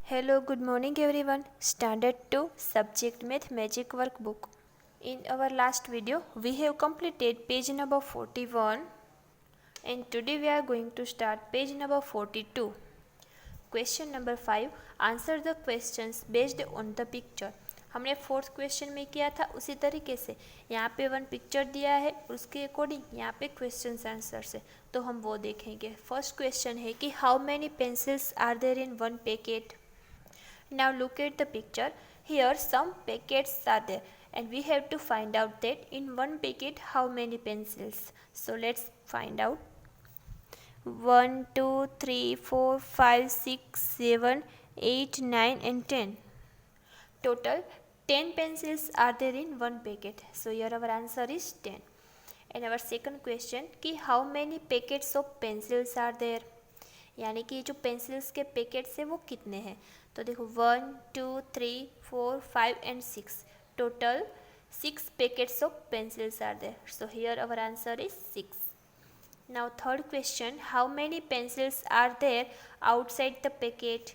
Hello, good morning everyone. Standard 2 Subject Math Magic Workbook. In our last video, we have completed page number 41 and today we are going to start page number 42. Question number 5. Answer the questions based on the picture. हमने fourth question में किया था उसी तरीके से यहाँ पे one picture दिया है उसके अकॉर्डिंग यहाँ पे क्वेश्चन आंसर्स है तो हम वो देखेंगे। फर्स्ट क्वेश्चन है कि how many pencils are there in one packet. Now look at the picture. Here some packets are there and we have to find out that in one packet how many pencils. So let's find out. 1, 2, 3, 4, 5, 6, 7, 8, 9 and 10. Total 10 pencils are there in one packet. So here our answer is 10. And our second question कि how many packets of pencils are there. यानी कि जो pencils के packets है वो कितने हैं। तो देखो 1, 2, 3, 4, 5 and 6. Total 6 packets of pencils are there. So here our answer is 6. Now third question how many pencils are there outside the packet.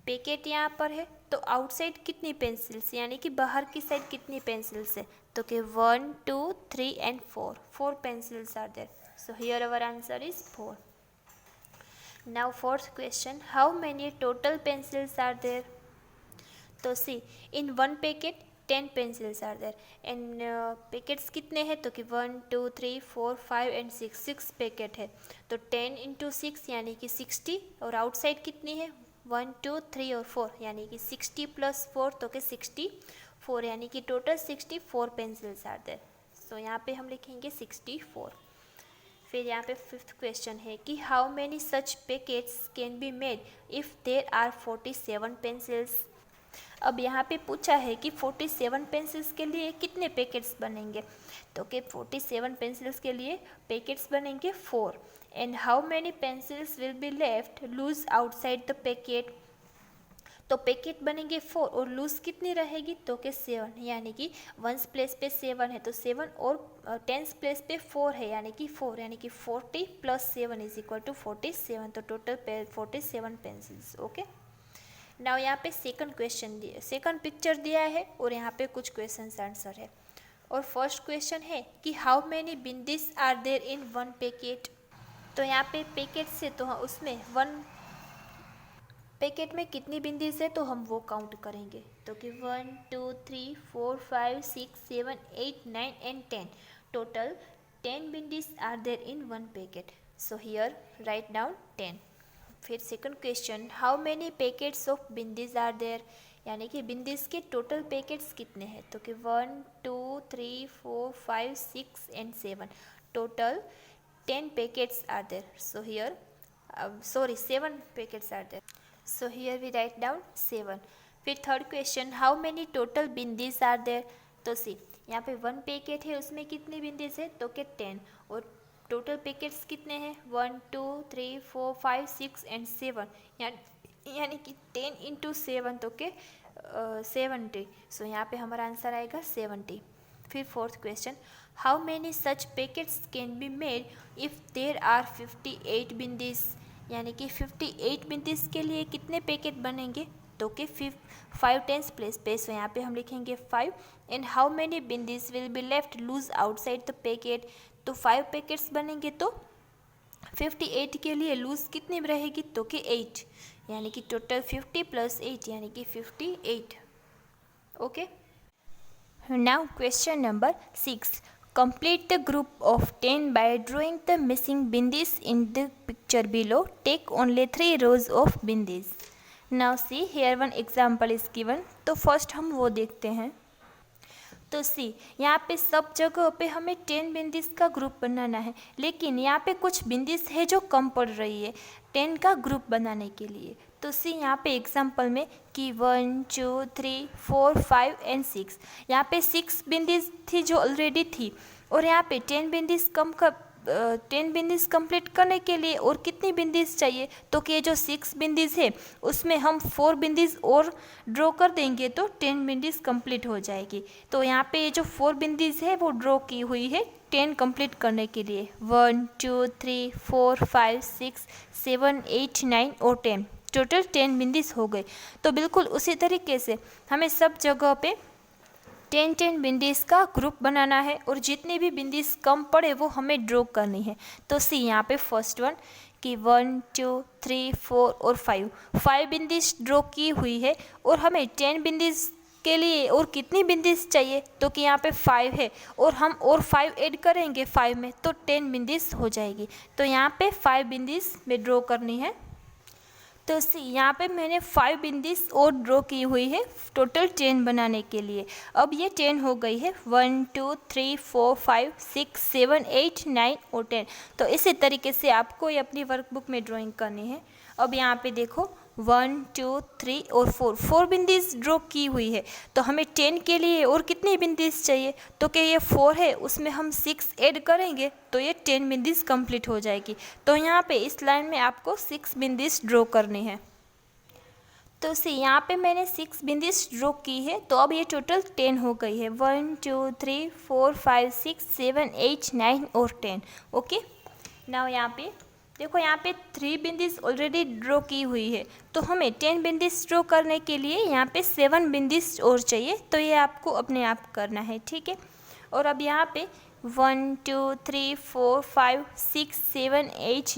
Packet यहाँ पर है तो आउटसाइड कितनी पेंसिल्स यानी कि बाहर की साइड कितनी पेंसिल्स है तो कि 1, 2, 3 and 4. 4 pencils are there. So here our answer is 4. Now fourth question how many total pencils are there. तो see in one packet 10 pencils are there and packets कितने हैं तो कि 1, 2, 3, 4, 5 and 6 पैकेट है तो 10 into 6 यानी कि 60 और आउटसाइड कितनी है 1, 2, 3 और 4 यानी कि 60 + 4 तो कि 64 यानी कि टोटल 64 पेंसिल्स आर देयर। सो यहाँ पे हम लिखेंगे 64. फिर यहाँ पे फिफ्थ क्वेश्चन है कि how many such packets can be made if there are 47 pencils. अब यहाँ पे पूछा है कि 47 पेंसिल्स के लिए कितने पैकेट्स बनेंगे तो कि 47 पेंसिल्स के लिए पैकेट्स बनेंगे 4 and how many pencils will be left loose outside the packet. तो पैकेट बनेंगे 4 और लूज कितनी रहेगी तो कि 7 यानी कि 1 प्लेस पे 7 है तो 7 और 10 प्लेस पे 4 है यानी कि 4 यानी कि 40 + 7 = 47 तो टोटल 47 पेंसिल्स। ओके नाउ यहाँ पे सेकंड क्वेश्चन दिया सेकंड पिक्चर दिया है और यहाँ पे कुछ क्वेश्चन आंसर है और फर्स्ट क्वेश्चन है कि how many bindis are there in one packet. तो यहाँ पे पैकेट से तो उसमें वन पैकेट में कितनी बिंदीज है तो हम वो काउंट करेंगे तो कि 1, 2, 3, 4, 5, 6, 7, 8, 9 and 10. Total 10 bindis are there in one packet. So here write down 10. फिर second question how many packets of bindis are there यानी कि बिंदीज के टोटल पैकेट्स कितने हैं तो कि 1, 2, 3, 4, 5, 6 and 7. Total 10 packets are there. So here 7 packets are there. So here we write down 7. फिर third question how many total bindis are there. तो see यहाँ पे 1 पैकेट है उसमें कितनी बिंदीज है तो कि 10 और टोटल पैकेट्स कितने हैं 1, 2, 3, 4, 5, 6 and 7 यानी कि 10 into 7 तो कि 70। सो यहाँ पे हमारा आंसर आएगा 70. फिर fourth question how many such packets can be made if there are 58 bindis यानी कि 58 बिंदीज के लिए कितने पैकेट बनेंगे तो कि 5 10 प्लेस पे सो यहाँ पे हम लिखेंगे 5 and how many bindis will be left loose outside the packet. तो 5 पैकेट्स बनेंगे तो 58 के लिए लूज कितनी रहेगी तो कि 8 यानी कि टोटल 50 + 8 यानी कि 58. Okay now question number 6. Complete the group of 10 by drawing the missing bindis in the picture below. Take only 3 rows of bindis. Now see here one example is given. तो first हम वो देखते हैं। तो see यहाँ पे सब जगह पे हमें 10 बिंदीज का ग्रुप बनाना है लेकिन यहाँ पे कुछ बिंदीज है जो कम पड़ रही है 10 का ग्रुप बनाने के लिए। तो सी यहाँ पे एग्जांपल में कि 1, 2, 3, 4, 5 and 6 यहाँ पे 6 बिंदीज थी जो ऑलरेडी थी और यहाँ पे 10 बिंदीज 10 बिंदीज कंप्लीट करने के लिए और कितनी बिंदीज चाहिए तो कि जो 6 बिंदीज है उसमें हम 4 बिंदीज और ड्रॉ कर देंगे तो 10 बिंदीज कंप्लीट हो जाएगी। तो यहाँ पे ये जो 4 बिंदीज है वो ड्रॉ की हुई है 10 कंप्लीट करने के लिए 1, 2, 3, 4, 5, 6, 7, 8, 9 और 10 टोटल 10 बिंदीज हो गए। तो बिल्कुल उसी तरीके से हमें सब जगह पे 10 बिंदीज का ग्रुप बनाना है और जितने भी बिंदीज कम पड़े वो हमें ड्रॉ करनी है। तो सी यहाँ पे फर्स्ट वन कि 1 2 3 4 और 5 बिंदीज ड्रॉ की हुई है और हमें 10 बिंदीज के लिए और कितनी बिंदीज चाहिए, तो कि यहाँ पे 5 है और हम और 5 ऐड करेंगे 5 में तो 10 बिंदीज हो जाएगी। तो यहाँ पे 5 बिंदीज में ड्रॉ करनी है। तो सी यहाँ पे मैंने 5 बिंदीज और ड्रॉ की हुई है टोटल 10 बनाने के लिए। अब ये 10 हो गई है 1 2 3 4 5 6 7 8 9 और 10। तो इसी तरीके से आपको ये अपनी वर्कबुक में ड्राइंग करनी है। अब यहाँ पे देखो 1 2 3 और 4 बिंदीज ड्रॉ की हुई है। तो हमें 10 के लिए और कितनी बिंदीज चाहिए, तो कि ये 4 है उसमें हम 6 ऐड करेंगे तो ये 10 बिंदीज कंप्लीट हो जाएगी। तो यहाँ पे इस लाइन में आपको 6 बिंदीज ड्रॉ करनी है। तो सी यहाँ पे मैंने 6 बिंदीज ड्रॉ की है। तो अब ये टोटल 10 हो गई है 1 2 3 4 5 6 7 8 9 और 10। ओके, नाउ यहाँ पे देखो यहाँ पे 3 बिंदीज ऑलरेडी ड्रॉ की हुई है। तो हमें 10 बिंदीज ड्रॉ करने के लिए यहाँ पे 7 बिंदीज और चाहिए। तो ये आपको अपने आप करना है, ठीक है। और अब यहाँ पे 1 2 3 4 5 6 7 8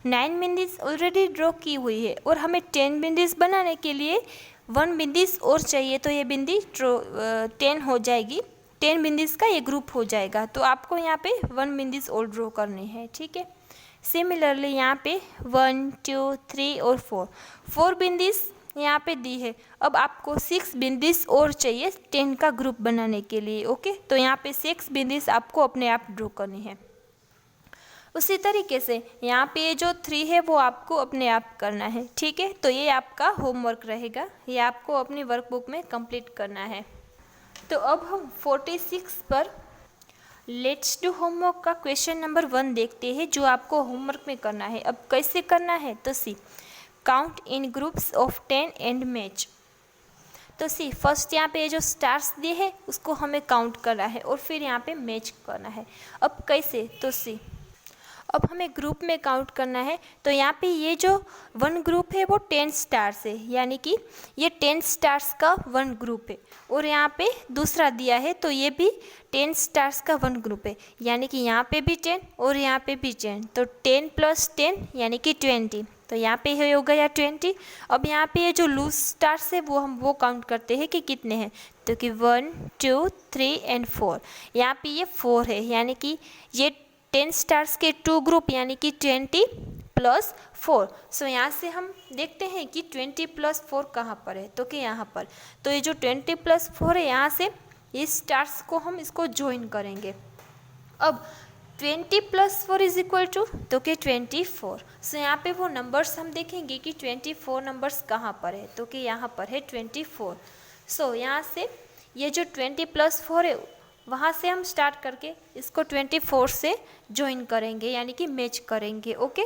9 बिंदीज ऑलरेडी ड्रॉ की हुई है और हमें 10 बिंदीज बनाने के लिए 1 बिंदीज और चाहिए। तो ये बिंदी 10 हो जाएगी, 10 बिंदीज का ये ग्रुप हो जाएगा। तो आपको यहाँ पे 1 बिंदीज और ड्रॉ करनी है, ठीक है। सिमिलरली यहाँ पे 1 2 3 और 4 बिंदीज यहाँ पे दी है। अब आपको 6 बिंदीज और चाहिए 10 का ग्रुप बनाने के लिए। ओके, तो यहाँ पे 6 बिंदीज आपको अपने आप ड्रॉ करनी है। उसी तरीके से यहाँ पे जो 3 है वो आपको अपने आप करना है, ठीक है। तो ये आपका होमवर्क रहेगा, ये आपको अपनी वर्कबुक में कंप्लीट करना है। तो अब हम 46 पर लेट्स डू होमवर्क का क्वेश्चन नंबर 1 देखते हैं जो आपको होमवर्क में करना है। अब कैसे करना है, तो see count in groups of 10 and match. तो सी फर्स्ट यहाँ पे जो स्टार्स दिए है उसको हमें काउंट करना है और फिर यहाँ पे मैच करना है। अब कैसे, तो सी अब हमें ग्रुप में काउंट करना है। तो यहाँ पे ये जो 1 ग्रुप है वो 10 स्टार्स है, यानी कि ये 10 स्टार्स का 1 ग्रुप है। और यहाँ पे दूसरा दिया है तो ये भी 10 स्टार्स का 1 ग्रुप है, यानी कि यहाँ पे भी 10 और यहाँ पे भी 10। तो 10 + 10 यानी कि 20। तो यहाँ पे हो गया 20। अब यहाँ पे ये जो लूज स्टार्स है वो हम काउंट करते हैं कि कितने हैं। तो कि 1 2 3 एंड 4। यहाँ पे ये 4 है, यानी कि ये 10 स्टार्स के 2 ग्रुप यानी कि 20 + 4। सो यहाँ से हम देखते हैं कि 20 + 4 कहाँ पर है, तो कि यहाँ पर। तो ये जो 20 + 4 है यहाँ से इस स्टार्स को हम इसको ज्वाइन करेंगे। अब 20 + 4 = तो कि 24। सो यहाँ पे वो नंबर्स हम देखेंगे कि 24 नंबर्स कहाँ पर है, तो कि यहाँ पर है 24। सो यहाँ से ये जो 20 + 4 है वहाँ से हम स्टार्ट करके इसको 24 से ज्वाइन करेंगे, यानी कि मैच करेंगे। ओके,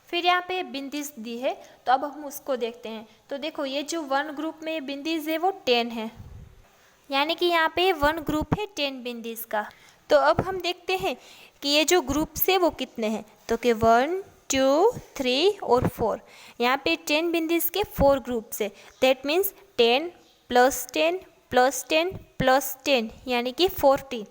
फिर यहाँ पे बिंदीज दी है तो अब हम उसको देखते हैं। तो देखो ये जो 1 ग्रुप में बिंदीज है वो 10 है, यानी कि यहाँ पे 1 ग्रुप है 10 बिंदीज का। तो अब हम देखते हैं कि ये जो ग्रुप्स है वो कितने हैं। तो कि 1 2 3 और 4। यहाँ पे 10 बिंदीज के 4 ग्रुप्स है। दैट मीन्स 10 + 10 + 10 + 10 यानी कि 40।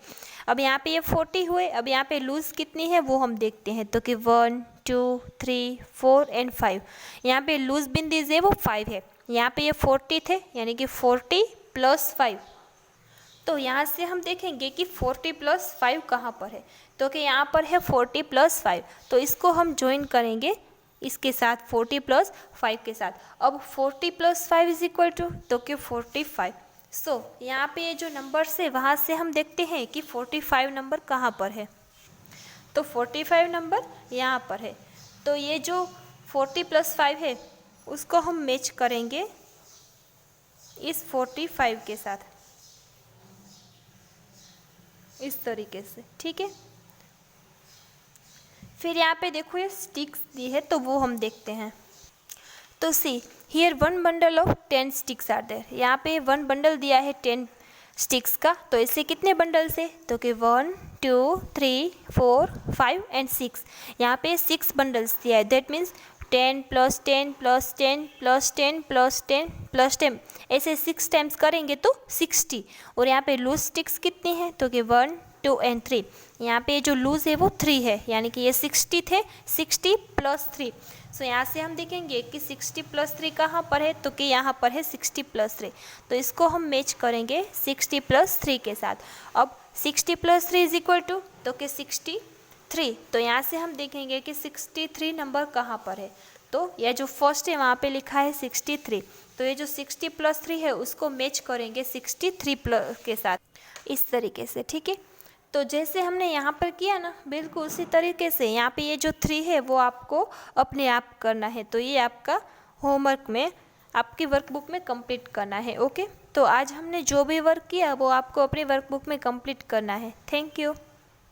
अब यहाँ पे ये 40 हुए। अब यहाँ पे लूज कितनी है वो हम देखते हैं। तो कि 1 2 3 4 एंड 5। यहाँ पे लूज बिंदीज है वो 5 है। यहाँ पे ये 40 थे, यानी कि 40 + 5। तो यहाँ से हम देखेंगे कि 40 + 5 कहाँ पर है। तो कि यहाँ पर है 40 + 5। तो इसको हम ज्वाइन करेंगे इसके साथ 40 + 5 के साथ। अब 40 + 5 = तो कि 45। सो यहाँ पे ये जो नंबर्स है वहाँ से हम देखते हैं कि 45 नंबर कहाँ पर है। तो 45 नंबर यहाँ पर है। तो ये जो 40 + 5 है उसको हम मैच करेंगे इस 45 के साथ, इस तरीके से, ठीक है। फिर यहाँ पे देखो ये स्टिक्स दी है तो वो हम देखते हैं। तो see here 1 bundle of 10 sticks are there. यहाँ पे 1 बंडल दिया है 10 स्टिक्स का। तो इससे कितने बंडल्स है, तो कि 1 2 3 4 5 एंड 6। यहाँ पे 6 बंडल्स दिया है। That means 10 plus 10 plus 10 plus 10 plus 10 plus 10, ऐसे 6 टाइम्स करेंगे तो 60। और यहाँ पे लूज स्टिक्स कितनी हैं, तो कि 1 2 एंड 3। यहाँ पे जो लूज है वो 3 है, यानी कि ये 60 थे, 60 प्लस 3। सो यहाँ से हम देखेंगे कि 60 प्लस 3 कहाँ पर है, तो कि यहाँ पर है 60 प्लस 3। तो इसको हम मैच करेंगे 60 प्लस 3 के साथ। अब 60 प्लस 3 इज इक्वल टू, तो कि 63। तो यहाँ से हम देखेंगे कि 63 नंबर कहाँ पर है, तो यह जो फर्स्ट है वहाँ पे लिखा है 63। तो ये जो 60 प्लस 3 है उसको मैच करेंगे 63 प्लस के साथ, इस तरीके से, ठीक है। तो जैसे हमने यहाँ पर किया ना, बिल्कुल उसी तरीके से यहाँ पे ये जो 3 है वो आपको अपने आप करना है। तो ये आपका होमवर्क में, आपकी वर्कबुक में कंप्लीट करना है, ओके। तो आज हमने जो भी वर्क किया वो आपको अपनी वर्कबुक में कंप्लीट करना है। Thank you.